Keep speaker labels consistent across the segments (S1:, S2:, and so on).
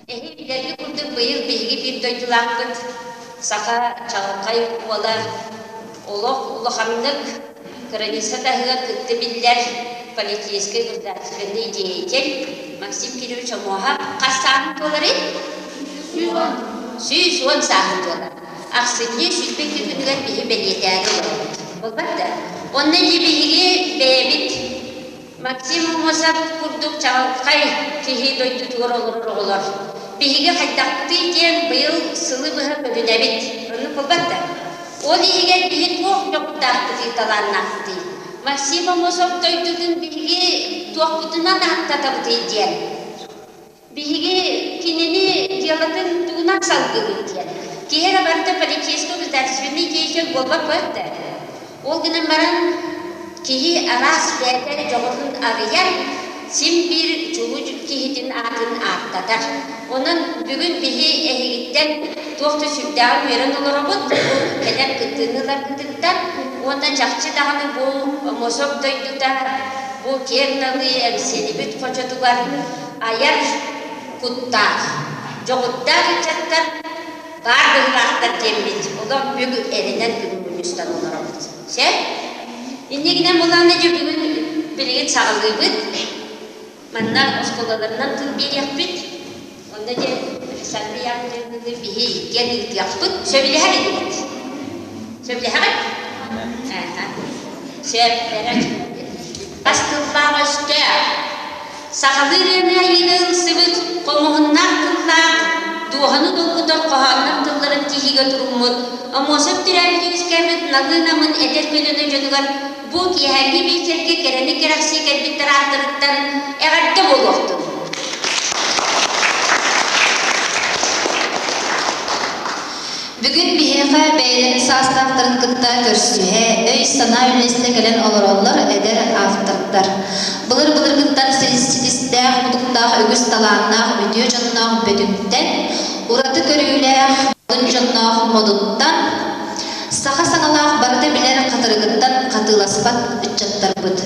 S1: Эһи курдук быйыл биһиги бир дойдулаакпыт саха чалкай уола олох улахамнык граница тахыга кытты биллер политический государственный деятель Максим Кириллович Амоха кастаан толары 110 саахын толар. Аксыне сүтпек күнүгөр биһи белиетээри болбатта. Онна жибиһиги бэбит Максим Мосат курдук чалкай киһи дойдутугар олор. Биһиги хайдакты диэн быйыл сылы быһа көрүнэбит. Ону болбатта. Ол иһигер биһи туох жокутаахты талааннаахты. Максим Мосат дойдутун биһиги туохпутунан аттатабыты диэн. Биһиги кинини диалатын тугунан салгыгы диэн. Киһера барда политический государственный деятель болбак болбатта. Ол гынан баран киһи арас бээтер жоҕотун арыяр сим бир чугу киһитин атын ааттатар. Онун бүгүн биһи эһигиттен туохта сүрдээн уйран олоробут кедер кыттыынылардыктан ондан жакчы даганы бу мосоп дойдута бу керналы эмселибит хочотугар аяр куттаах жоҕуттаах ичаттар бар быһыраахтар диэмбит. Олор бүгү эринен күнүмүнүстан олоробут. Се? Иннигинен буланы же бүгүн билигит сагалыйбыт. Манна осколаларынан тыл берияқпыт. Онда же Александрияны биһи генит яқпыт. Сөбилэхэр идибит. Сөбилэхэр? Сөбилэхэр. Астылбағышты. Сагалырына йылсыбыт. Комуғыннар тыллақ. Дуғаны долгутар қоғаннар тылларын тихиге туруммут. Амосып түрәлгіз кәмет нағынамын әдер көліні жөнігар. Бу киһәги бейтерге керени керакси кәлбиттер артырыттан әғатты болуқтын.
S2: Бүгін биһиға бәйлен састақтарын кытта көрсүһэ, өй сана үлесіне кәлен олороллар әдер автырттар. Былыр-былыр кыттан стилистәғ, бұдықтағы өгіс таланнағы, өдеу жаннағы бөдүктен, ураты көрүләғ, бұдын жаннағы модуттан, саха саналақ барды білер қатырғыттан қатыласпат үтчаттар бұд.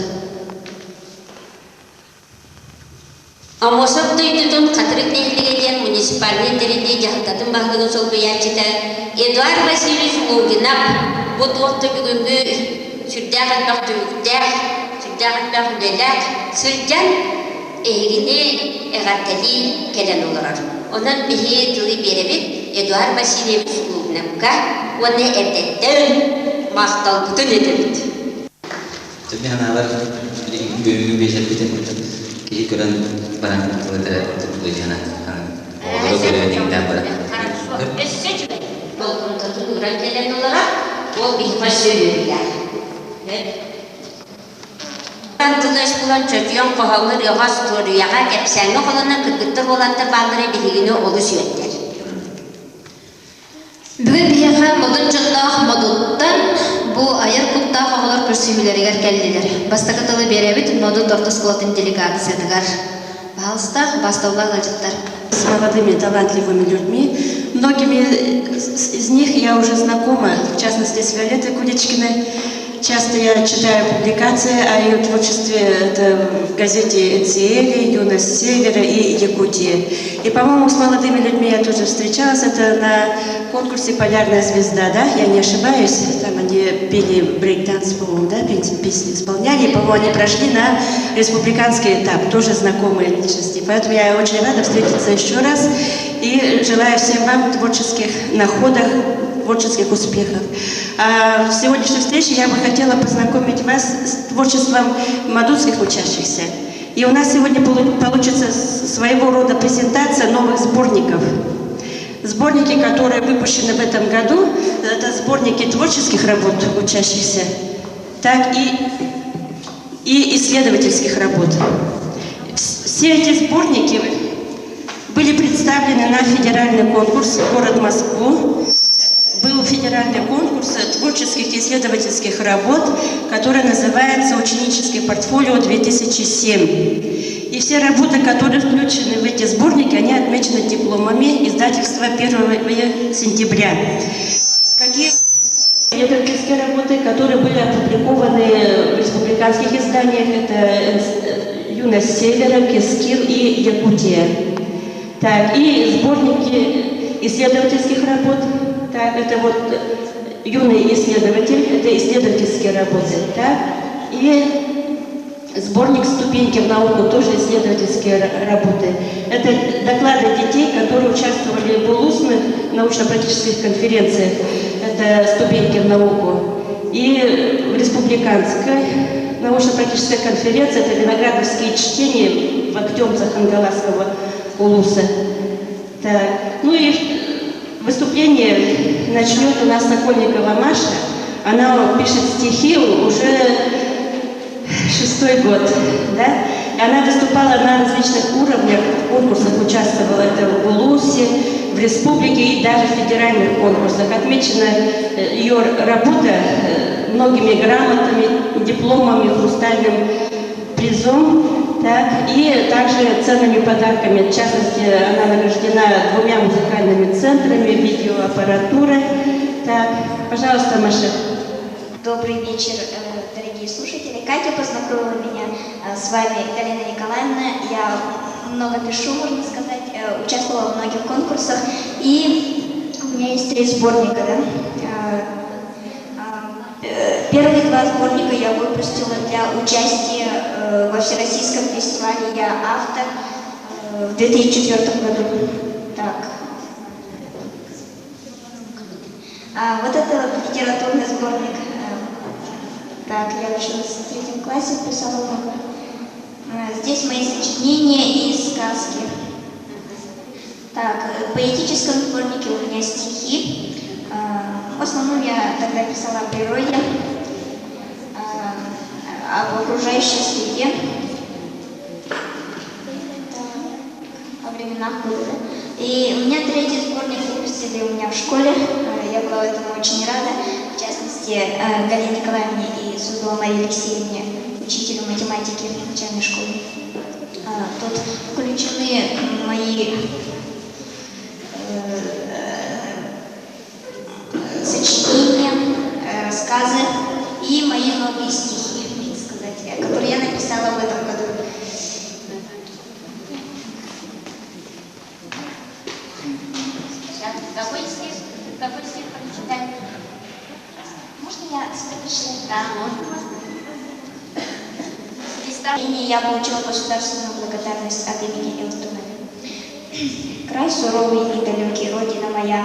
S1: Амосап дойдудун қатырық нәхілігеден муниципальный дәрінде жағдатын бағдығын сол бұячыда Эдуард Васильевич Лугинап бұд оқты бүгінгі сүрдәғын бақ түйіктәқ, сүрдәғын бақ үлеләқ, сүрдән әйгіне әғаттәлі кәлен олырар. Онан бігі тылы беребет Эдуард Васильевич Лугинапқа оны әрдеттен мақтал бұтын едемет.
S3: Төбе ханалар бүгінгі бейжер бітен кей көрін баран қылыда тұпылы жана оғыры көрініңден баран.
S1: Өссі жүгін. Ол құнтатын ұран кәлен олыра, ол бейхма сөйлерілер. Тылыш бұлан чөтіон қоғалыр еғас тұрияға әпсәңі қолына күргіттір боланды бағыры білігіне олы сүйеттер.
S2: Бүгін биһиға модун жоннақ модуттан бу айыр куттақ оғылар көрсүйілерігер кәлділер. Бастақытылы беребет модут ортосколатын делегациядығар. Бағалыстақ бастаулар ғажыттар.
S4: С молодыми талантливыми людьми. Многими из них я уже знакома, в частности с Виолеттой Кудичкиной. Часто я читаю публикации о ее творчестве в газете «НСЛ», «Юность Севера» и «Якутия». И, по-моему, с молодыми людьми я тоже встречалась. Это на конкурсе «Полярная звезда», да? Я не ошибаюсь. Там они пели брейк-данс, по-моему, да? Песни исполняли. И, по-моему, они прошли на республиканский этап. Тоже знакомые личности. Поэтому я очень рада встретиться еще раз. И желаю всем вам творческих находок, творческих успехов. А в сегодняшней встрече я бы хотела познакомить вас с творчеством мадутских учащихся. И у нас сегодня получится своего рода презентация новых сборников. Сборники, которые выпущены в этом году, это сборники творческих работ учащихся, так и исследовательских работ. Все эти сборники были представлены на федеральный конкурс в город Москву. Был федеральный конкурс творческих и исследовательских работ, который называется «Ученическое портфолио 2007». И все работы, которые включены в эти сборники, они отмечены дипломами издательства 1 сентября. Какие исследовательские работы, которые были опубликованы в республиканских изданиях, это «Юность Севера», «Кескил» и «Якутия». Так, и сборники исследовательских работ. Так, это вот юный исследователь, это исследовательские работы. Так, и сборник «Ступеньки в науку», тоже исследовательские работы. Это доклады детей, которые участвовали в устных научно-практических конференциях. Это «Ступеньки в науку». И в республиканской научно-практической конференции это «Виноградовские чтения» в Актемцах Ангаласского улуса. Так. Ну и выступление начнет у нас Сокольникова Маша. Она пишет стихи уже 6-й год. Да? И она выступала на различных уровнях, в конкурсах участвовала это в Улусе, в республике и даже в федеральных конкурсах. Отмечена ее работа многими грамотами, дипломами, хрустальным призом. Так, и также ценными подарками. В частности, она награждена 2 музыкальными центрами, видеоаппаратурой. Так, пожалуйста, Маша.
S5: Добрый вечер, дорогие слушатели. Катя познакомила меня с вами, Галина Николаевна. Я много пишу, можно сказать, участвовала в многих конкурсах. И у меня есть 3 сборника. Да? Первые 2 сборника я выпустила для участия во Всероссийском фестивале «Я автор» в 2004 году. Так. Вот это литературный сборник. Так, я училась в 3 классе, писала много. Здесь мои сочинения и сказки. Так, в поэтическом сборнике у меня стихи. В основном я тогда писала о природе, об окружающей среде, о временах года. И у меня 3-й сборник выпустили у меня в школе. Я была этому очень рада. В частности, Галине Николаевне и Судовой Марии Алексеевне, учителю математики в начальной школе. Тут включены мои сочинения, рассказы и мои новые стихи, можно сказать, которые я написала в этом году.
S1: Какой стих прочитать?
S5: Можно я прочитаю?
S1: Да, можно.
S5: Я получила государственную благодарность от имени Элтона. Край суровый и далекий, родина моя,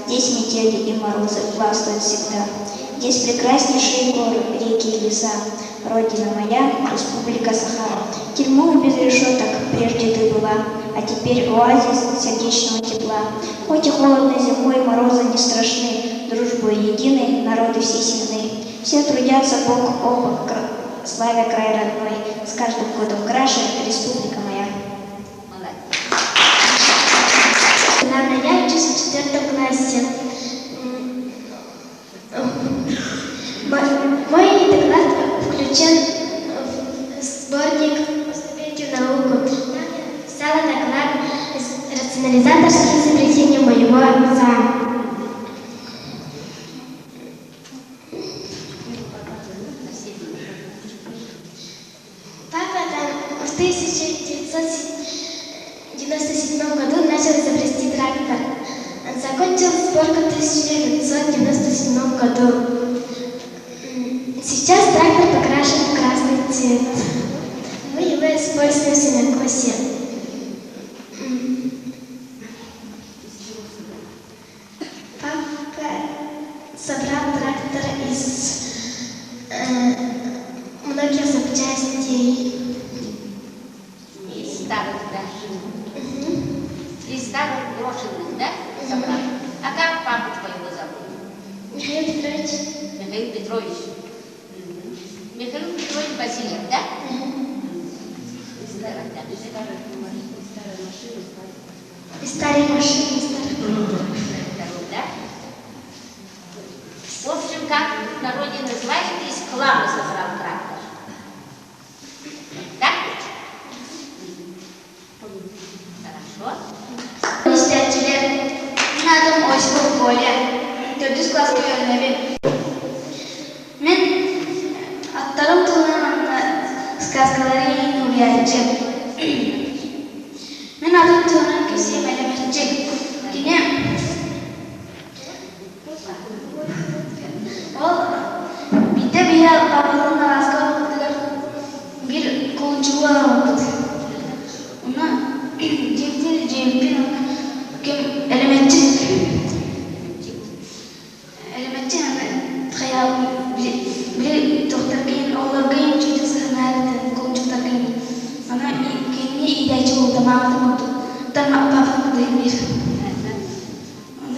S5: здесь метели и морозы властвуют всегда. Здесь прекраснейшие горы, реки и леса, родина моя, республика Сахара. Тюрьмой без решеток прежде ты была, а теперь оазис сердечного тепла. Хоть и холодно зимой, морозы не страшны, дружбой единой народы все сильны. Все трудятся бок о бок, славя край родной, с каждым годом краше республика моя.
S6: Я учусь в 4 классе. Мой доклад включен в сборник «Ступеньки в науку». Там я писала доклад «Рационализаторские изобретения моего отца». Папа там в 1997 году начал изобрести трактор. Он закончил сборку в 1997 году. Сейчас трактор покрашен в красный цвет. Мы его используем в сенокосе. Папа собрал трактор из многих запчастей.
S1: Из старых, да? Из старых брошенных, да? Собрал. А как папу твоего зовут?
S6: Михаил Петрович.
S1: Михаил Петрович. Михаил Петрович Васильев, да? Старых, да.
S6: Из старой машины,
S1: Да? В общем, как в народе называют, из хлама собрал трактор. Так? Хорошо.
S6: İstəyicilər, mənim adım Osman Bolya, 4 klass öğrenci. Mən atlarım tuğlananla сказкалары и увядчик. Mən adım Tuğlan Köseyim
S5: Jempin kim elementik khayal bile doktor keyin olur keyin çünkü sanardı komşular keyin ana keyin ide çoğu tamam tamam apa değil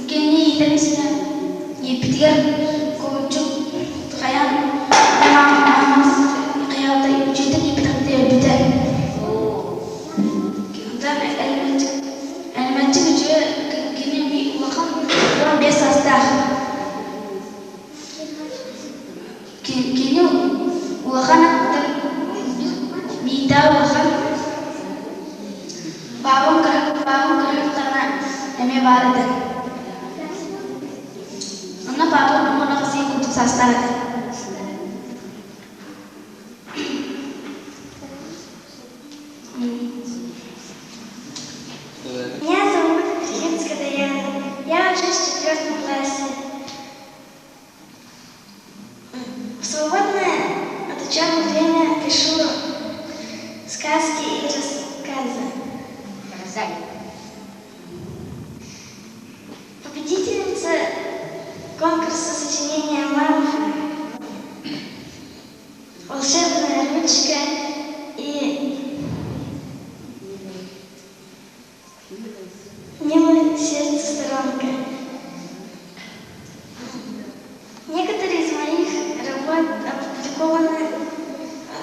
S5: keyin ide mesela yeptiler komşu khayal tamam khayal da çünkü yeptiler biter dan elementik juga keyin bir bakam orang biasa dah kini wakan bida wakan babam kerap tanah eme barada anna babam mana kasih untuk sastra
S6: Меня зовут Кринская Даяна. Я учусь в 4 классе. В свободное от учебы время пишу сказки и рассказы. Победительница конкурса сочинения «Мама», «Волшебная ручка» и «Милое сердце сторонка». Некоторые из моих работ опубликованы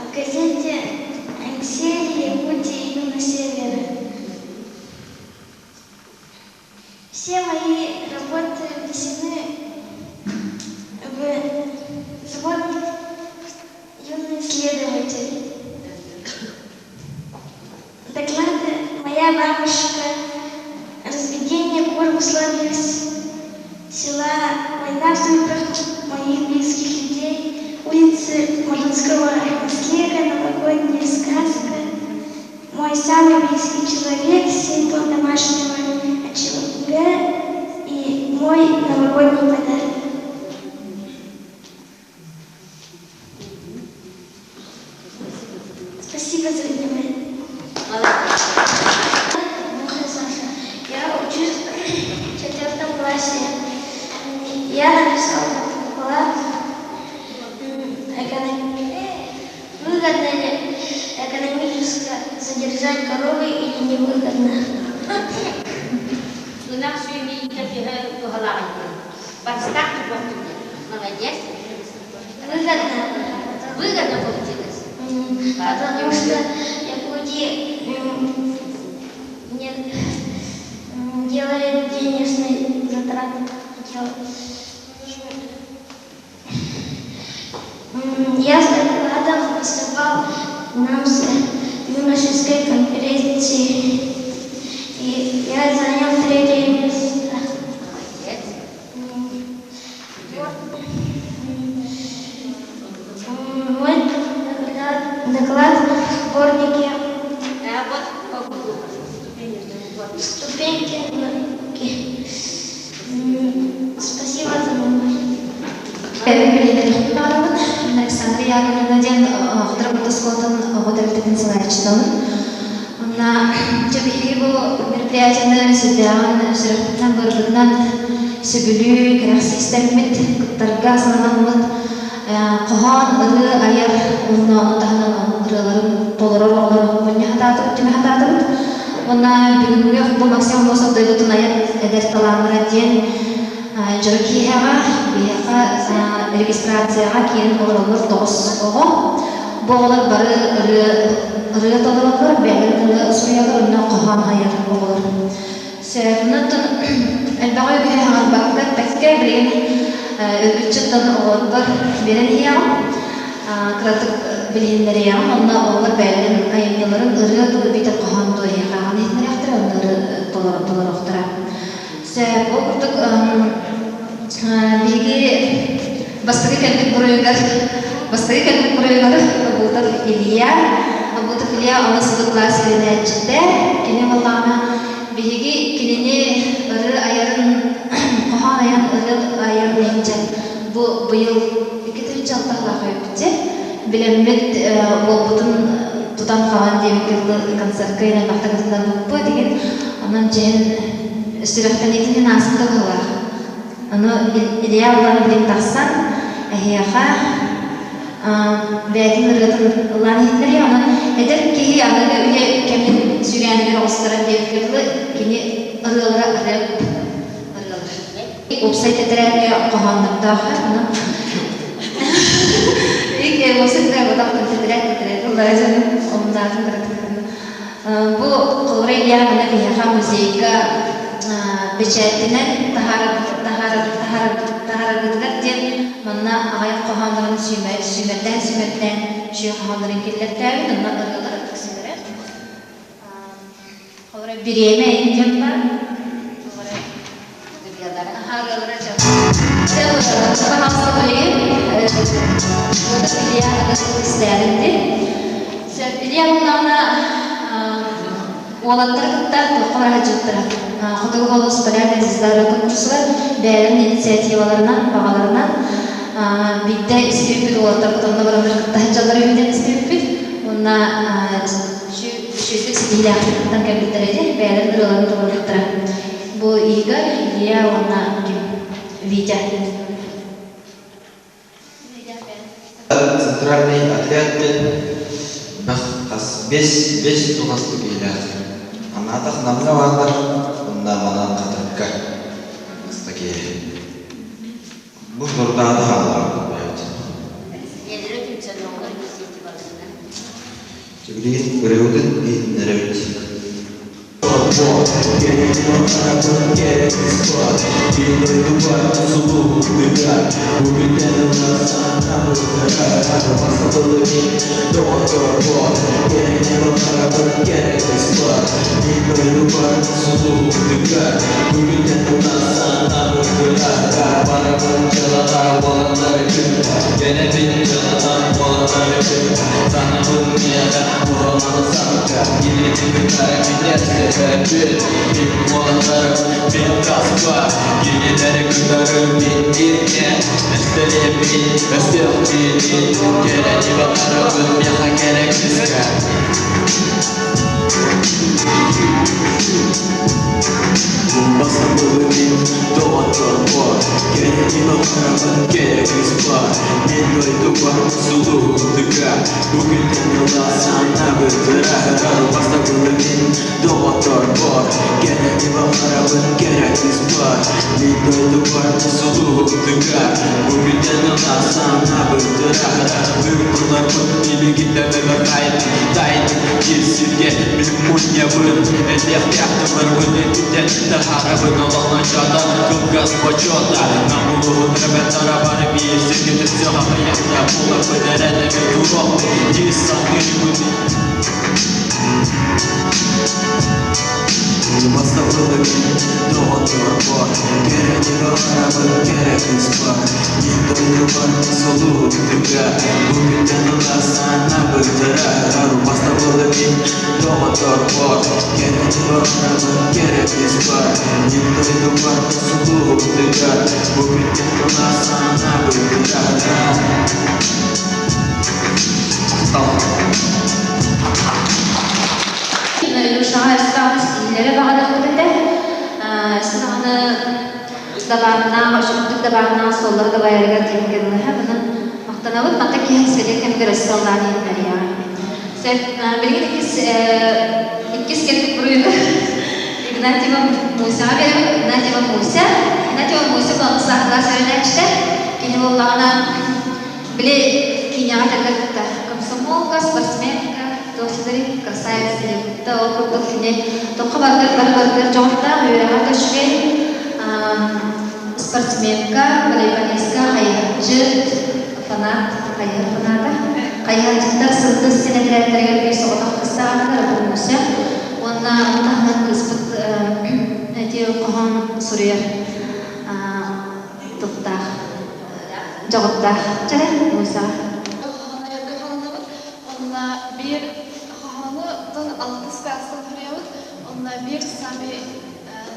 S6: в газете «Ансерия Якутии и Юна Севера». Все мои работы внесены в сборник «Юный исследователь». Доклады «Моя бабушка», «Разведение кур в условиях села», «Война в судьбах моих близких людей», «Улицы Мордынского снега», «Новогодняя сказка», «Мой самый близкий человек», «Символ домашнего очага» и «Мой новогодний подарок». Спасибо за внимание. Я учусь в 4 классе. Я написал доклад «Выгодно ли экономически содержать коровы или невыгодно?»
S1: Выгодно получилось.
S6: Потому что Якутия не делает денежные затраты. Я с докладом выступал на юношеской конференции, и я занял 3-е место. Мой доклад в сборнике «Ступеньки». Спасибо за внимание.
S2: Александр Яковлевна художник скотон художник Николаевичтон. На жабихи бу мероприятияны сүдәгән шәрәфтән быргыннан сөбүлү керәксистәмит кыттарга санамыт каһан ыры аяр уна тахнан ырыларын толорор моня хататып тиме хататып она бүгүнгө бу максимум болсо дөйдүн аяр эдер таланмара ден жыркиһага бияка регистрацияга кийин олоролор 9 ого боголор бары ыры толорор бәгәр суяга онна каһан аяр боголор сәрнәтен элбагы бияга бакка тәккә билен үчтән олордар берен я кратык биленнәре я онна олор бәгәр аямларын ыры битә каһан тояга нәтмәрәхтер оннары толорохтара сәр окурдук биги бастыры кәлбек бурыйгар бултар Илья аны сыды класс кенәчтә кене булганы биги кинене ыры аярын каһан аян ыры аян нәҗә бу быел 2 жылда кайпты билемет бу бутын тутан калган демекелле концерт кайна бактагыздан бу деген Onun için sürekli nitinin aslında var. Onu ideal olan bilim taksan, ehiyaka belki nırgatın olan hitleri ama eder ki anları öyle kemin sürenleri olsaran devkirli kini arılara arayıp website eterek kohanlıkta onu ilk website bakıp eterek lazım onlardan bırakın. Bu Kore'ye mana biha müzika beçetinin taharratlar diye mana ayet kohanların sümetten şu kohanların killetleri bunlar arılar kısımları. Kore bir yemeğin yapar. Saya hasta beli, dia ada istirahat. Dia mengenai wawancara kita Kora Hajutra. Kutu halus pada nezizler kursuslar, değerli inisiyatiflerden, bağlarından bir de istiyor wawancara kutu'nda beraber tahaccaları bir istiyor. Ona şu silahlardan kabul değerli nurlarını doğrultuyor. Bu iga dia ona видя.
S7: Центральный отряд бес туғасты кейлі. Анатақ намна вағдар, онда манан қатырыққа асты кейлі. Бұл нұрдады ғалар. Жүгірген біреудің бетінері өтсін.
S2: Спортсменка, волейболистка, қайыржы, фанат, қайыржыда сылды сенетлерге бір соғытақ қыстағандар болмаса, онна ұтағынан қыспыт әтеу қоған сұрияр тұқтақ, жоғыттақ, жәрі мұйса.
S8: Онна бір қоғаны тұн алты спәстің құрияуыд, онна бір сами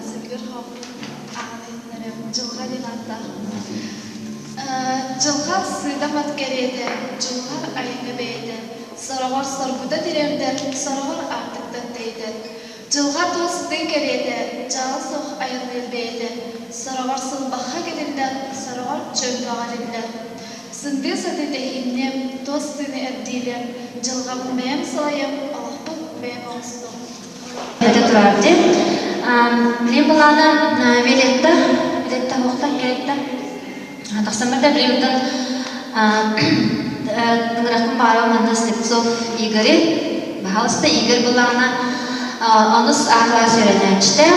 S8: зілгір қоғын жылға денатта. Жылға сыйдамат кереді, жылғар айны бейді. Сарағар сарбуда диремдер, сарағар артықтан дейді. Жылға тосыдың кереді, Sağır çöldağar ile. Sındığı satı tehimnem, dostunu erdiyle, cılgabın beyem sayım, Allah'ın beyem olsun.
S2: Это турарды. Билим баланы билетті оқтан керекті. Тақсамырда билимден Дыңырақын бары маңда Слепцов Игорь. Бағалысты Игорь баланы оныз ағыла сөйленәчті.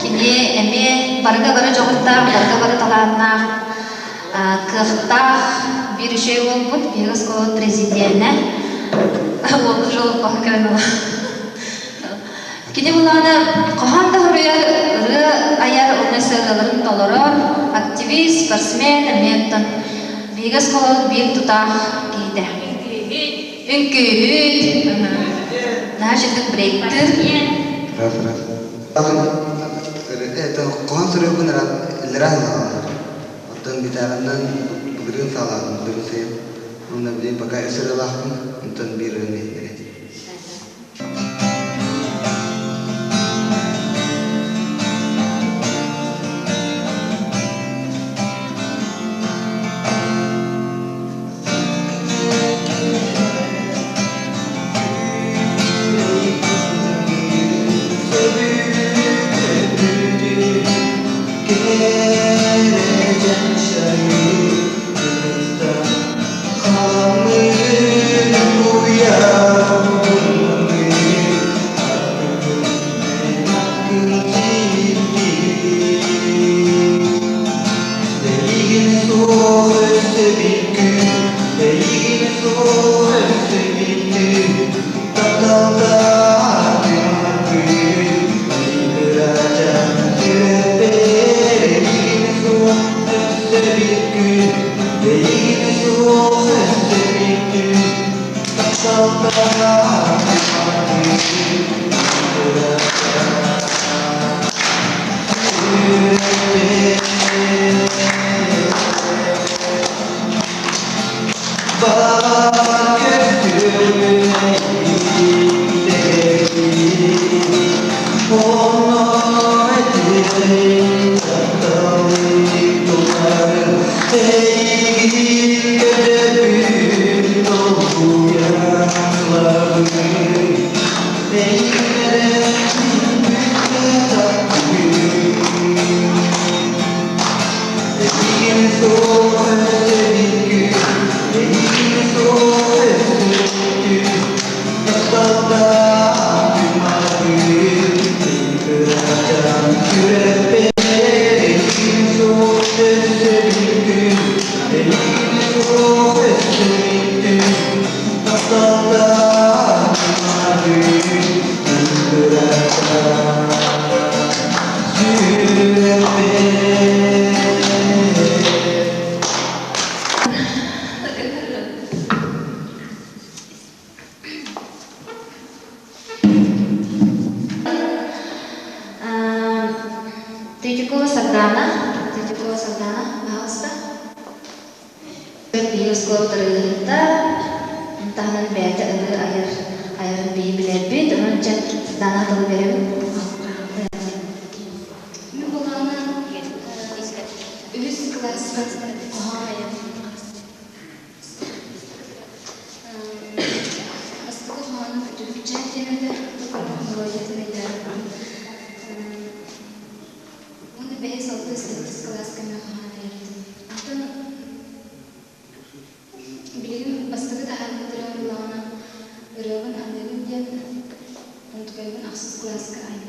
S2: Кені әме барыға бары жоғыттақ, барыға бары таланнақ, қықтақ bir үшей ол бұд, бейгіз қолы президентіне. Олы жолы қоғы кәрін ола. Кини буланы коханда хурuyar ыры аяр онесерларын толорор активист, спортсмен, эметтен бигес колол бир тутах кейде. Үнкүйт, нажидик брейктер.
S9: Раз. Это кохан сұрығын лиран алар. Оттан битағынан бүгірін саладым, бүгірін сейім. Онда білейін, пока өсір алақпын, онтан бір өңдейді.
S2: Третьякова Сардана, пожалуйста. Биоскоп дырыгында, тағынан бәйті ылы айырын бейі білер бейт, оның жан Сардана тылы беремін.
S6: Мен болғаны өз классқа қоғайым. Астығы қоғаны бүтін темеді, оны бәйі салты сәттіз классқа мен қоғаны ердім. Атын білігім астығы тағаны тұрар болғаны ұрығын аңдығын ден, ұнтықайын ақсыз классқа айын.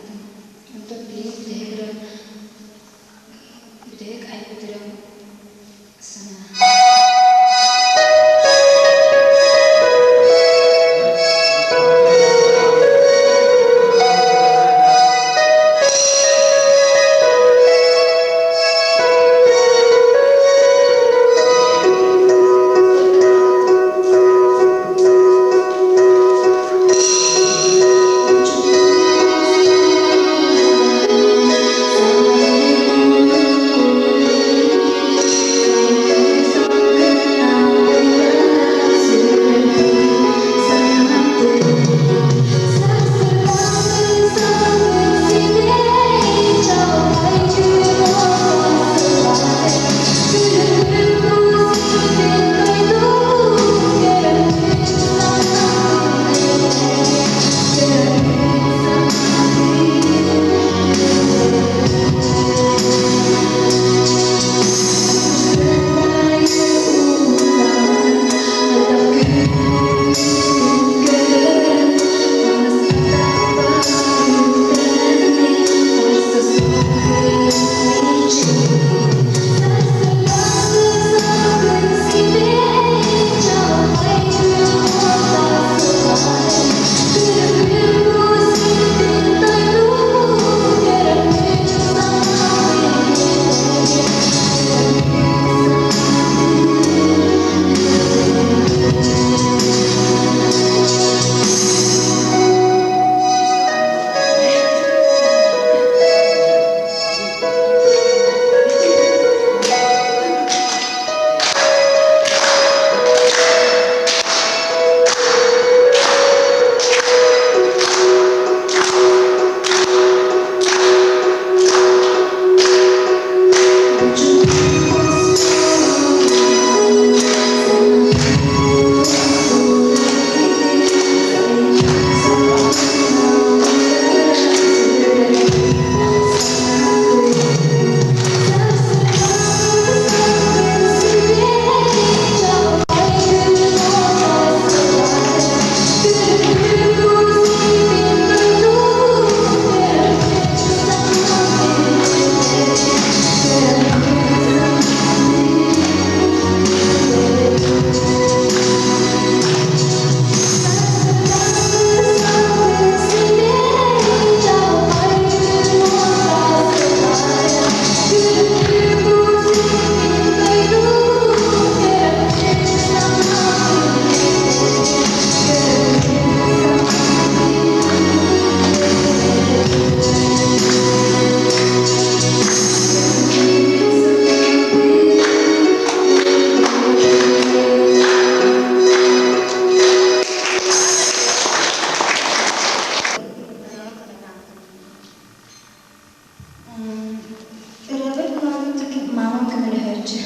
S5: Ырабай кунамын таки мамам көмөлө хөрчү.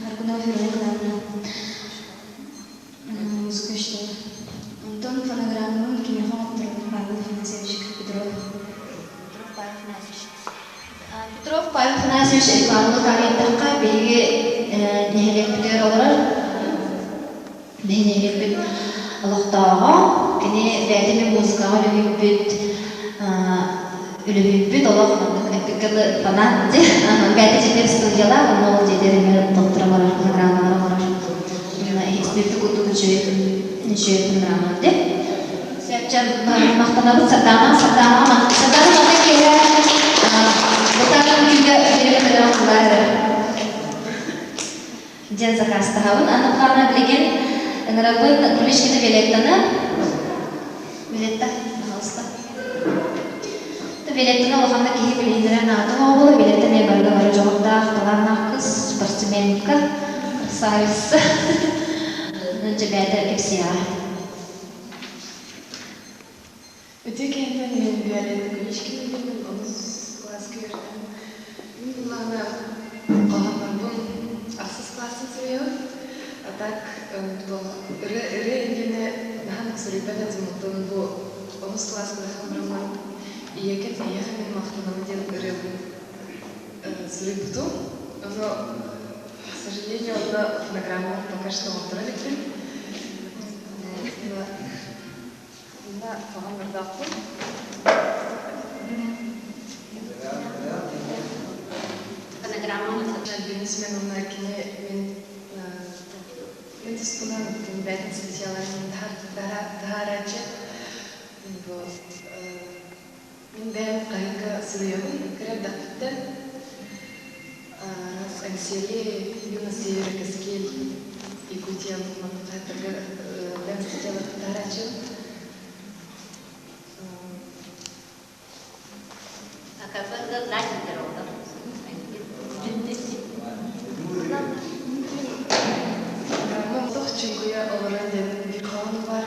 S5: Аргуна хөрөй кунамын. Музыка işte. Антон фонограммын кинохон Павел Афанасьевич Петров.
S2: Петров Павел Афанасьевич рекламалы карьердакка белги нехелеппитер олар. Нехелеппит алактаага кини бәдеме музыкага үлөбүт олак эпикалы фанат де. Бәде жетер студияла, ол жетерме докторлар программалар бар. Мына эксперттик утуучу программа де. Сәтчән мактанабыз сатама келе. Бутаның күнгө беребеден кылар. Ден заказта хавын аныклана билген энрабын кимешкеде билеттаны. Билетта, пожалуйста. Билеттаны алганда киһи билендерен атын обол билетте не барга бара жогда таларна кыз спортсменка сайыс. Жебәдә кепсия.
S10: Өтекенден мен биолетті көмешкені білмін, оны класс көрдім. Мен бұланы қалғанбарбын ақсыз классын сөйеу. А так, ірі енгені нағанық сөрейбәді зымықтың бұл 10 класс қалғанбарбын. Иекет аяқымен мақтанамын ден ірі сөрейбіту. Но, к сожалению, одна фонограмма пока что отправили. Да, фонограмма. Бизнесменовна кине мен диспонан бәтін статьяларын дағарачы. Мен бәйім қайынға сұрыйымын, кіріп дақытты. Ансели, юна севера Каскель, Якутия, Маматырга, бәйім статьяларын дағарачы.
S1: Акабарда лайнер oldu.
S10: Мамдық чүнгüye оларан дедім bir қауын бар.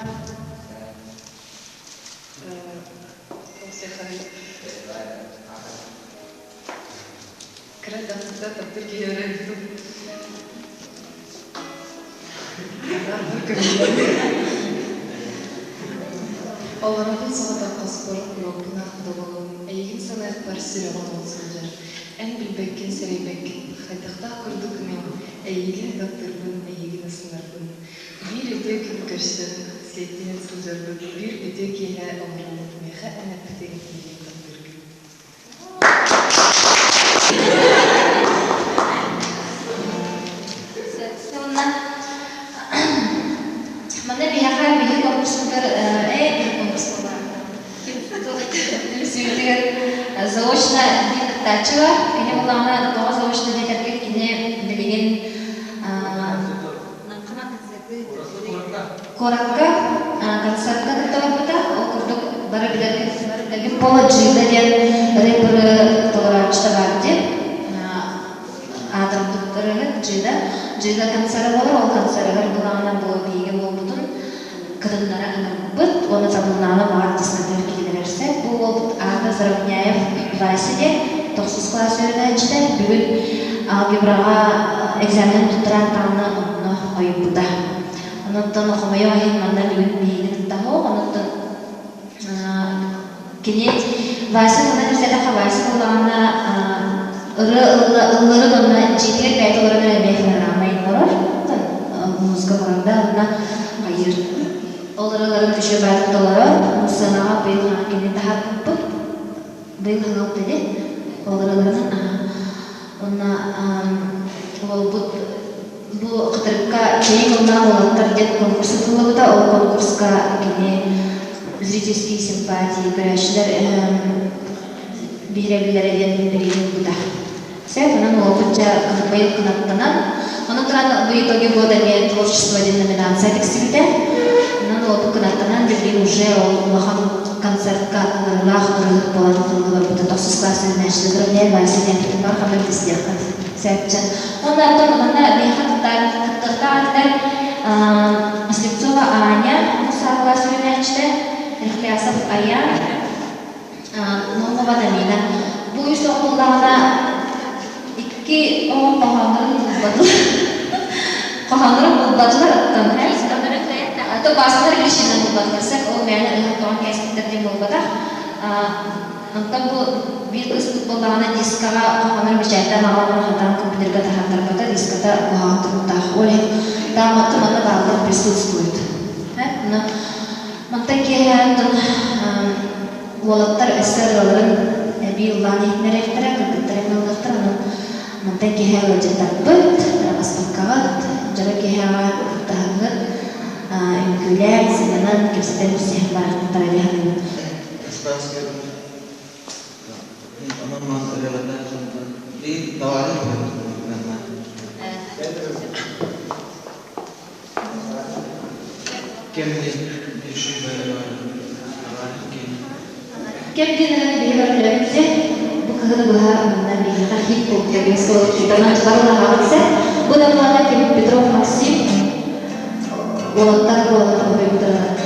S10: Кірі дақытта таптыр кейері өйтіп. Оларағын сағада қасқыр құлапына құдығылым. Әйгін санайық бар сүйреген олсындар. Ән білбеккен сәрейбеккен. Қайдақта күрдік мен. Әйгін дақтырбын, әйгін ысынарбын. Bir öte gün görsen, sevdiğin sılcarbın. Bir öte kele omranlık meğe әнәпті етмеген дақтыргын.
S2: Мана бияха бии конкурсундар бир конкурс бар. Сөйлегер заочно диктатчыга, кене булана тоға заочно диктатчыга кене билеген коракка концертка диктатчыга, ол курдук бара билерген Пола Джида ден рэпер толарачта бар деп. Адам туттырыгы Джида концерт болар, ол концертгар булана бу биге болбутун кадыннара аңырбыт, оны забылналы бар дискотер келерерсе, бу болбут Ада Заровняев Васиде 9 класс öğrenci бүгүн алгебрага экзамен туттуран тааны онно ойбуда. Онуттан окумай айын манда бүгүн биги туттахо, онуттан кенет Вася мына нерседака Вася булганда ыллары донна жетер бәйтоларын өймейфілер амайын орар. Музыка баранда онна айыр. Оларыларын үші бәйтік долары, мұсынаға бейл ғана кенен тахар көппіт. Бейл ғанап деді. Оларыларын онна бұл қытырыққа кейін онна олаттар дед конкурсы тұлығыда, ол конкурсқа кене зрительские симпатии көрәшілер бейрәбілер еден берейін бұда. Сәт, онын опытча бейл қынаттынан. Оның тұран в итоге года мен творчество один номинация текстильде. Онын опыт қынаттынан берген уже олахан концертқа ұрылақ ұрылық болатын тұлғылар бұда 9 классын нәшілі тұрымнен Василия бар қамыр тестер сәтчен. Ондардан онына бейхаттықта аттар Слепцова Аня, 10 классы нәшілі, Рехлясов Аян, Номова Дамина. bu işte okullarda iki o pahanların bulbacılar attan her atau pastor Krishna bulbacılar sen o meyana ilham doğan kestikleri bulbacılar Антон bu bir kız futbollarına diskara pahanlar mücadele ağlarına hatam komputerga tahanlar bata diskada kuhatır mutah oleh damatı mana bağlar присутствует. Nah, mantan kehirantan волоттар эсерлерин биылдан ихнеректер кыргыттар мылдыктар манtan кехига жатарбыт аспаккагат жара кехига тагыт үмкүлер сенен кепсетер бисех барактар алиханы Kem general behavior levelnya bukan bahar nabi hit jadi so kita nak baru lah se bukan mana Kim Petrov Maxim voluntar betul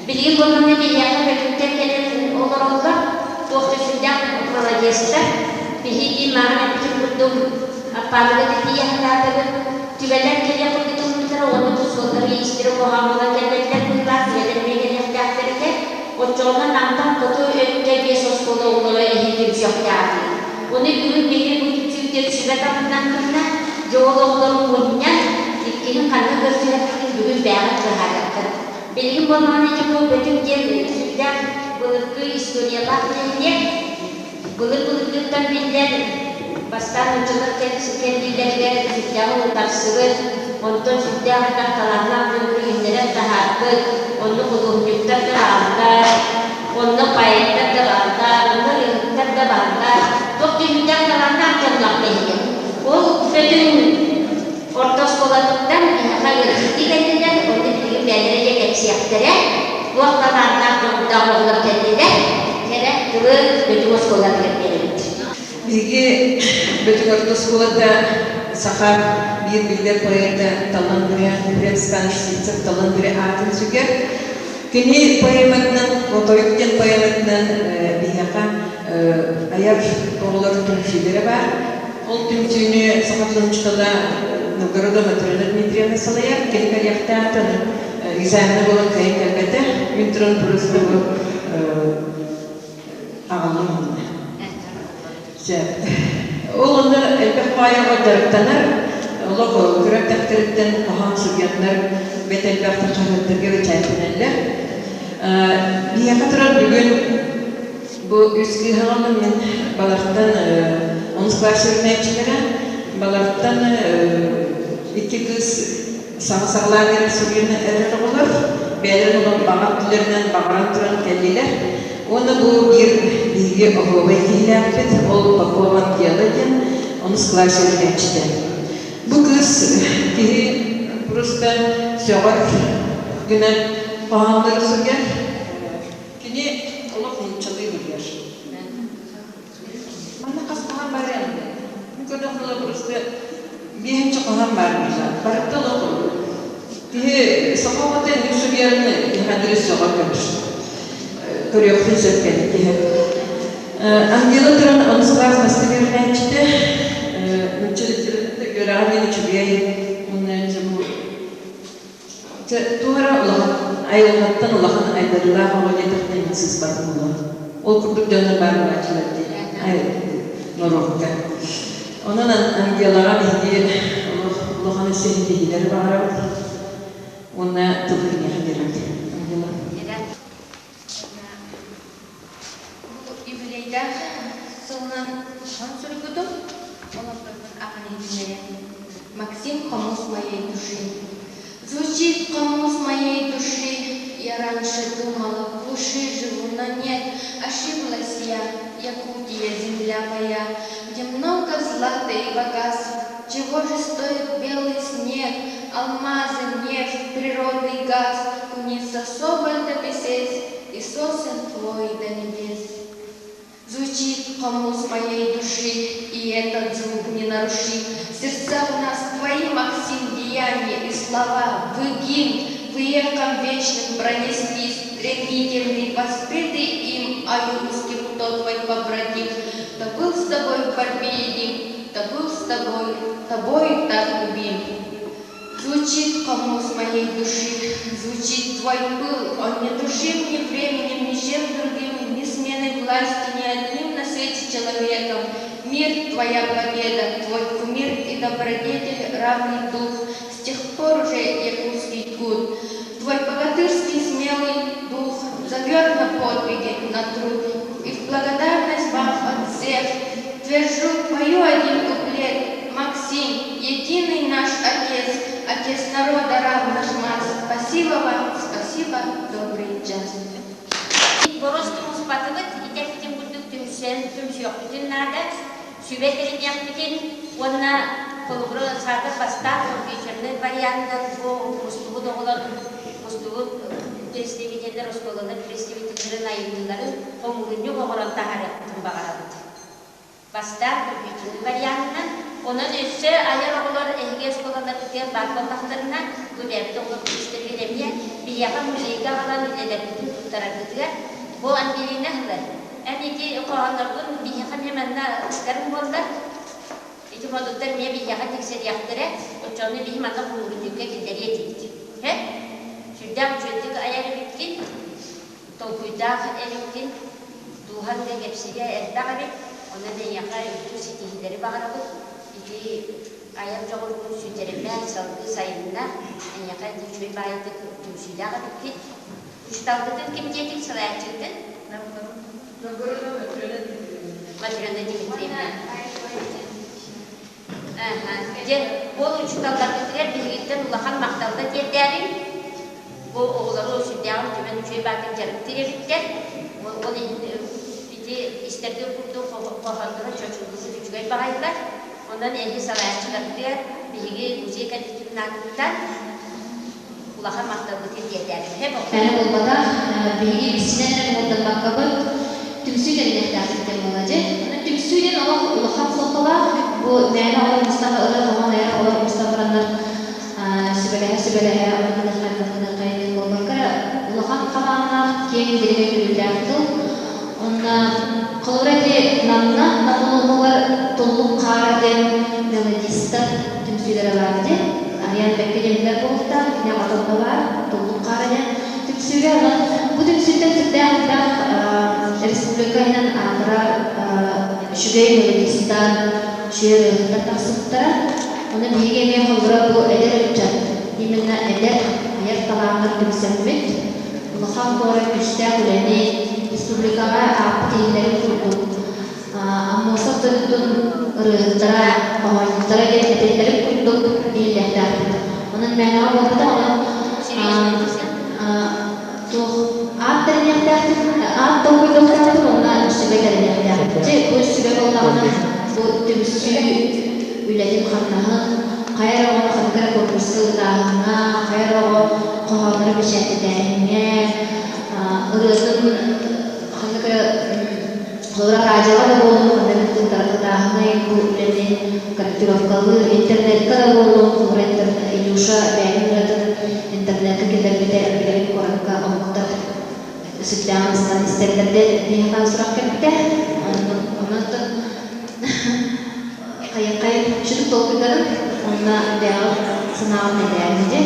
S1: Bilgi bulunduğunda bir yakın ve kültürlerin olur olur. Doktorsundan molodiyasta. Bihi mağana bütün kurdum. Appalığı dedi yakınlarda tüveler geliyor kurdum. Onu bu soruları istiri muhammalar gelmekler kuyular. Tüveler meyden yaptıkları Oçoğuna namdan kutu önce bir söz kolu olur ehidim yok yani. Onu bugün benim bu Türkiye süretamından kırına yol oğulların boyunca ilkinin kanı gösterdiği bugün beyanat kıharatır. Benim bulmanıcı bu bütün yerler bılıklı istoriyalar neydi? Bılıklıktan bilgiler bastan uçulur kendilerine züccahı utarsığı ondan züccahından kalanlar ömrünlere tahakkı onu bulunlukta kıranlar onu payetler kıranlar onu yıllıklar kıranlar çok düzünden kalanlar canlar değil. O bütün orta skolalıktan hayır ciddi kendiler onu bilgi belirleyecek hepsi yaptılar. Bu kalanlar dağılır kendiler kere kırık bütün skolalıklar verildi.
S11: Bilgi bütün orta skolada sahar bir bilgiler poeta talan bir Spanish talan bir atın süger. Kini poematnan otoyukten poematnan bihaka ayar oğullar tümsülere var. O tümsülünü sakatlanıştada Novgoroda Matrona Dmitrievna salayar. Kini karyakta tanı izahına olan kayın kalbette Mintron burası bu ağlamında. Oğlunda elbette bayağı darıktanır. Allah kürek takdiritten kahan sübyanlar bet elbette kahretlerge ve çaypınırlar. Niye kadar bugün bu üskü hanımın balardan 10 klasörüne içlere balardan iki kız sağ-sağlar verir sübyanı erer olur. Beyler olan bağırtlarından bağıran duran kelliler. Onu bu bir bilgi oğuvay hilafet, ol bakovan diyalıken onu klasörüne içti. Bu kız ki просто söğür güne pahaları sürer. Kini Allah'ın çalığı biliyor. Bana kas pahan var yani. Bu kadar просто birinci pahan var mesela. Barıkta olur. Ki sakavatın yüzü yerine hadris söğür görür. Көрөктүн сөткени кеп. Ангела туран онсклас настырырына чите. Мучиликтерде көрөгөн чүбей. Ундан жабу. Туара Аллах айылгаттан Аллахын айдырла хавалетен сиз бардыңlar. Ол курдук жана бар ачылат. Ай, норокка. Онан Ангелага биги Аллахын сендегилер бар. Уна тупуня хадират. Ангела
S12: Максим, коммус моей души. Звучит коммус моей души. Я раньше думала, в глуши живу, но нет, ошиблась я. Якутия, земля моя, где много злата и богатств. Чего же стоит белый снег, алмазы, нефть, природный газ? Куница соболь до песец и сосен твой до небес. Звучит коммус моей души, и этот звук не нарушим. В сердцах у нас твои, Максим, деяния и слова. Вы гимн, вы эхом вечным пронеслись, стремительный, воспетый им, а русский кто твой побратим. Кто был с тобой в борьбе един, кто был с тобой так любим. Звучит коммус моей души, звучит твой пыл, он не душим ни временем, ни чем другим, ни сменой власти, ни одним на свете человеком. Мир — твоя победа, твой кумир и добродетель, равный дух, с тех пор уже якутский кут. Твой богатырский смелый дух зовет на подвиги, на труд, и в благодарность вам от всех твержу, пою один куплет. Максим, единый наш отец, отец народа равных масс. Спасибо вам, спасибо, добрый час.
S1: Боростумuz batılık, İteftin bulduk tümsen, tümsüyok bütün nada. Sübetlerin yaptığın, ona kolubru sardı bastar, geçirdiğin varyanlar, bu mustuğu doğulan, mustuğu prestibiteler, oskolalar, prestibitelerin ayınları, omurunyu oğulan taharet tüm bağıradı. Bastar, geçirdiğin varyanlar, Onun üstü ayar oğullar ehges olanlar tutuyor bakmaklarına bu devlet oğullar göstergelemiye bir yakın müziğe kalan ülkeler bütün tuttaraklıdır. Bu anbilene hılar. Yani ki oğullardan bir yakın hemen ıskarım oldular. İki moduklar niye bir yakın tekser yaptıra, o çoğunu bir hemen kurulunca gideriye gitti. Şuradan çözdük ayarı bitkin, tokuydak elimkin, duhanla hepsiyle erdağı ona da yakar bütün sitihleri bağırdı. İki ayar çoğunluğun sütlerimler salgı sayımlar, en yakar dikçöy bayıdı tümsüyle ağırdık ki. Kuştaldırdın kim yedik sıraya çıktın? Matrona Dimitrievna. Bu uçtaldırdıklar bir gitten ulakan maktalda derderim. Bu oğulları o sütleğin tümen üçüye bakın canım direbitler. Onu İstediği kurduğu kohandıra çocuğumuzu üçgey bağırdılar. Ondan ehli saraya çıkarttılar. Bilgi müzik editinin ardından ulağa maktabı tezgahlarım. Hep o.
S2: Yani olmada bilgi bisinenler oldan bakabı tümsüyle inektarlıklar olacak. Tümsüyle ama ulağa sokalar bu meyana olan Mustafa Irak olan ayara olan Mustafa Iraklar Sibelehe Anadolu'nun kaynağı olmakara ulağa kalanına keyin dirime gülüldürdü. Onda kolorati namna namulular tolluk karaden melodista tümsülere vardı. Ariyan bekleyenler bolta, ne adamda var tolluk karaden tümsüler var. Bu tümsülden tüpten Respublika'nın amra şügey melodistan şüyerler tasıptara. Onu bilgeme kolora bu eder uçak. Diminna eder ayar kalanlar tümsülmek. Ulakam kolora güçte kuleni Respublikaga aptileri kurduk. Amma satırın rıhtara, bahayıntara gelipleri kurduk dillehler. Onun mena oldu ama at ternyaktardı, at dokuydoktardı onlar sübeklerini yaptı. Bu sübek olanlar bu tümsü üledim kanahın kayra o kanıkara korkusu dağına, kayra o kohanları beşertlerine, ırıdın Sonra rajalar da bolun, kadang tentara-tentara bu ini kartu internet kada bolun, sonra internet Indonesia dan internet kita orang ka komputer sedang standar di akan surakan kita, nonton kayak sudah tahu kita, ona dia senang dia aja.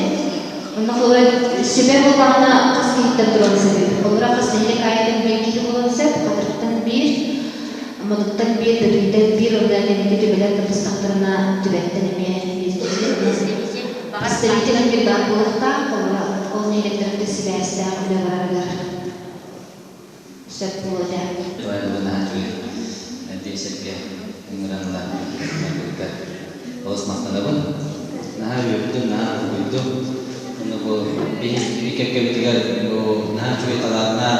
S2: Ona kalau sebab apa kasih tentuan sebab, kalau kasih kayak yang kita konsep bir amadatan bir dari bir orang yang kita belajar tentang karena tujuan ini pasti kita nanti baru tahu kalau ini kita sebesar udah beragar sepuluh dah.
S3: Tuan benar juga nanti setiap mengenal lagi mereka harus makan apa? Nah itu untuk bikin kebijakan itu nah cuy talakna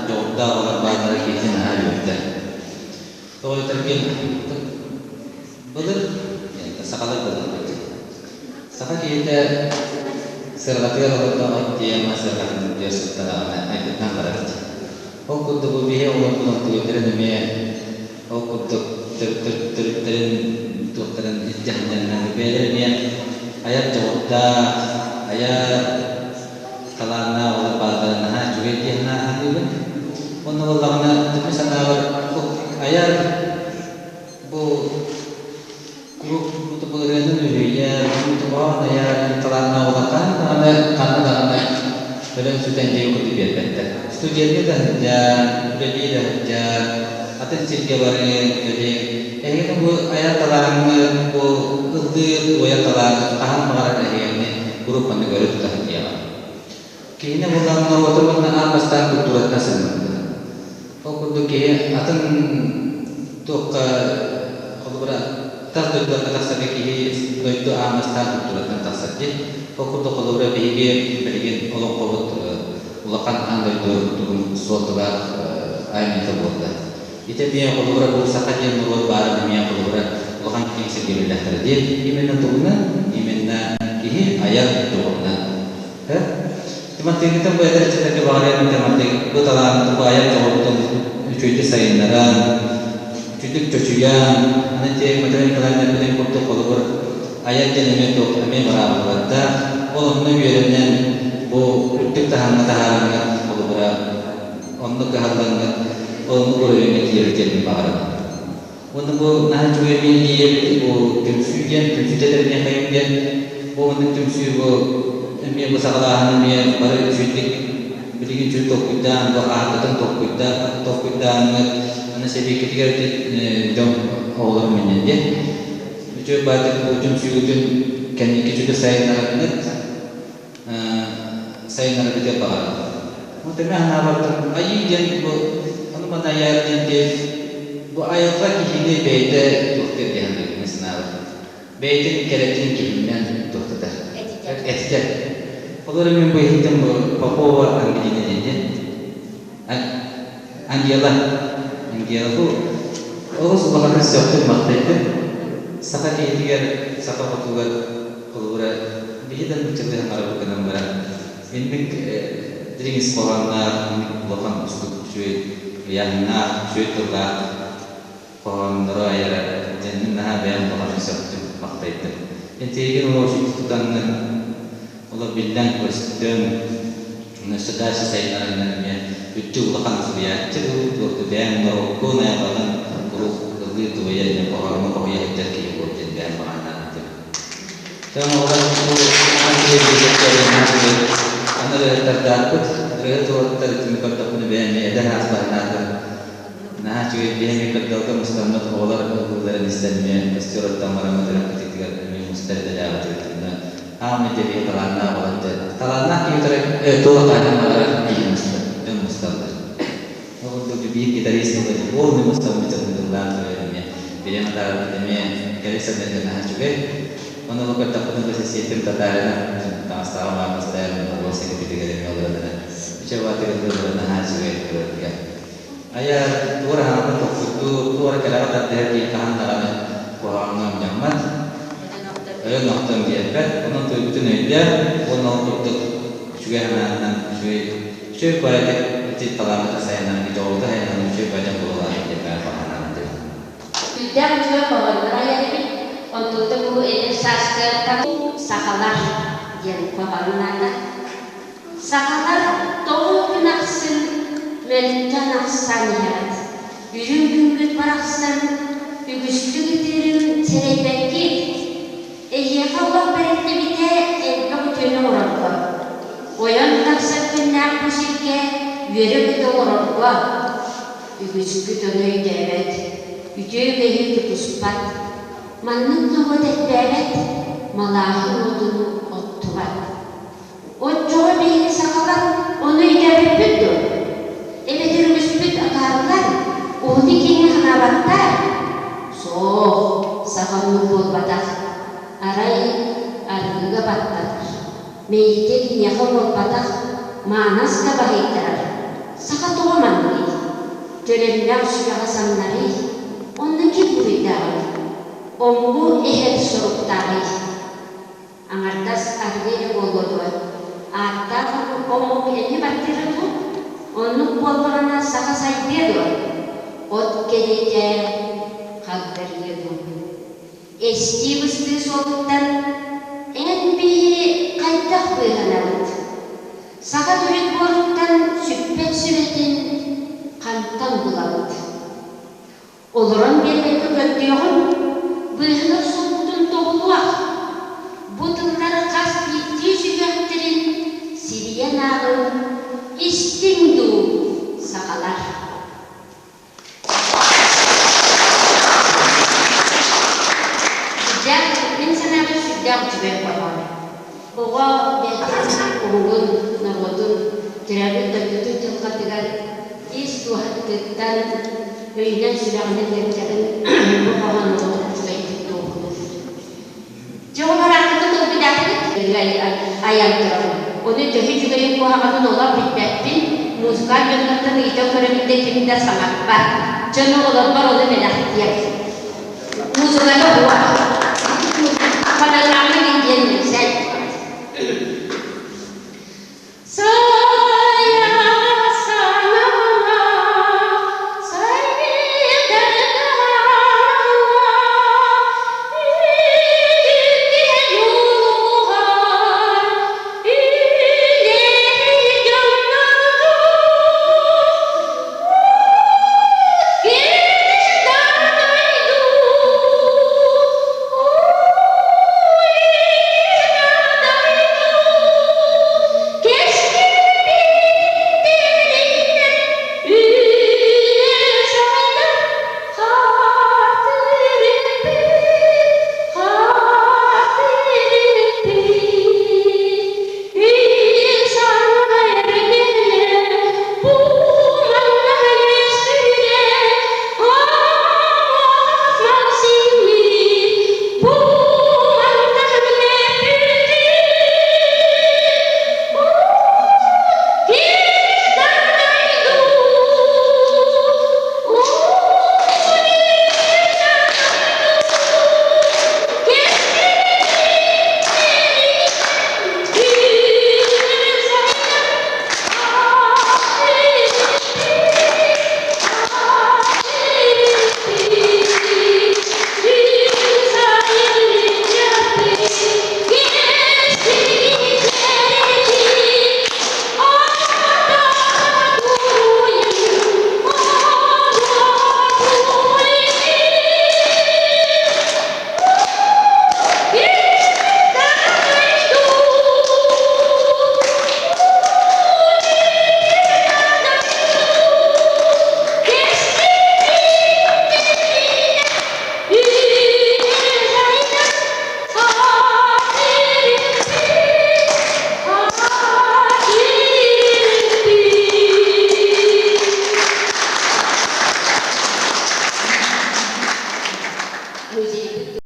S3: jodoh orang baru kita nah itu. Kalau terkin betul ya sekali betul. Sekali kita sergatnya orang dia masyarakat dia setelah itu nampak. Oh kudu bihe orang tuh terima. Oh kudu terima jangan bebernya ayat jodoh ayat kalana wala pada nah juga dia nah itu kan untuk lagna tapi sana ayat bu untuk pengertian itu ya untuk orang ayat kalana wala kan karena dalam sudah dia ikut biar studinya dah jadi dah atau cerita barang jadi itu bu ayat kalana bu itu ayat kalana tahan mengarah ini guru penegak itu tahan dia. Kini mulang na wato na basta kultura na sa o kundo ke atan to ka kultura tas do na sa ke do ito basta kultura na tas je o kundo kultura bihige beligin olong kobot ulakan an do turun suatu ba ay nito boda ite biya kultura bu sakaje nurut bara biya kultura ulakan king sendiri dah terjadi imen na imen na kihi ayat turun Mati kita belajar cerita ke bahagian matematik, itu dalam ayat jawab itu cuci saindaran, cuci cucian, nanti macam kalian yang penting untuk olur. Ayat deneme tok ame beraber. Onun yönünden bu üttük tahanna tahanna olur. Onun kehalannya, onun kurangnya diartikan bahara. Untuk bu nah juga milih bu temsujan ternyata hayujan bu untuk temsu bu ame bu sakalahan ame baru cutik berikan cutok kita bu ahatan tok kita ane sebi ketika jom orang menjadi cuba tu temsu jun kini kita saya nak kita bahara. Mungkin nak ayi jan bu anu mana ya jan bu ayat lagi ini beda dokter dia hendak mesnawa beda keretin kimia dokter etika kalau orang membuat hitam papua angin ini anggialah tu oh subhanallah sesuatu makna itu sakit itu sakit patuan kalau orang bihitan bercerita malu kena barang ini jadi sekolah ini bukan untuk cuy yang nak cuy tu lah pohon raya jenis nah bayang pohon sesuatu waktu itu. Intinya kalau kita tentang Allah bilang question sudah selesai namanya itu bahkan sudah itu waktu bayang merokok na bahkan guru itu ya pohon ya jadi bukan bayang mana itu. Kalau orang itu masih berbicara dengan anda terdapat terjemahkan tak punya bayang ada hasbah nada. Nah, cuy dia ni kerja tu mustamad orang orang Islamnya mestilah tamara madra ketika ini mustahil dah ada tu. Menjadi talana orang talana kita tu akan orang ini mustahil. Untuk jadi kita risau tu, oh ni mustahil macam tu lah tu ni. Bila kita ni kalau sedang dengan cuy, mana kita tak pernah sistem tataran, tak tahu apa mustahil orang seketika ni orang tu. Coba kita tu nah cuy tu. Ayah orang itu orang kadang-kadang terjadi tahan dalam kurang nyaman. Ayah nonton dia kan, nonton itu dia, nonton itu juga anak cuy kualitas itu dalam saya nanti jauh dah yang cuy banyak bola dia kan pahaman itu.
S1: Tidak juga bahwa raya ini untuk temu ini sastra tapi sakalar yang pahaman sakalar tahu naksin Melita nafsaniyat, yürüngünlük baraksan, yügüşlü giderim tereybekki, Allah berekli bite, elbette bütünü oranla. Oyan taksak günler bu şirke, yürü bide oranla. Yügüşlü dönüydü evet, yücüğü behirdi puspat, manlık nuvadetli evet, malahi odunu ottuvat. Otçuğa beyni sakalar, onu idare büttü. Ebedir müspit akarlar, uhdi kini hanabattar. So, sahamnu bol batak, aray argıga battar. Meyite kini yakal batak, manas kabahittar. Saka toğaman buli. Tölemler şurağa sanları, onun ki buridar. Ongu eher soruktari. Angardas argıya bolgodu. Atta ongu eni battiradu. Onun bollarına saka sayıyordu. Ot gelece kaldırıyordu. Eski bıstı soğuktan en bir kaydak bıhanalıdı. Saka dürük boruktan süpetin kantan bulalıdı. Oluran birlikte gördüğün bıhınır soğuktun doğuluak. Bu tınları kas bittiği sügötlerin Siriyen ağın istindu sakalar. Sejak insana sudah juga bahwa dia unggul nawadun tidak tertutup dengan istuhat dan Öyden silahını vereceğim, bu kalan olur, sürekli doğulur. Çoğunlar hakkında da bir dakika ayaklarım. Onu tehi juga yang kuhakan olah bitbettin, muskal yönlerden ita köreminde kimde sanat var. Canı olan var, onu melahtiyat. Muskala huwa. Pada lama yang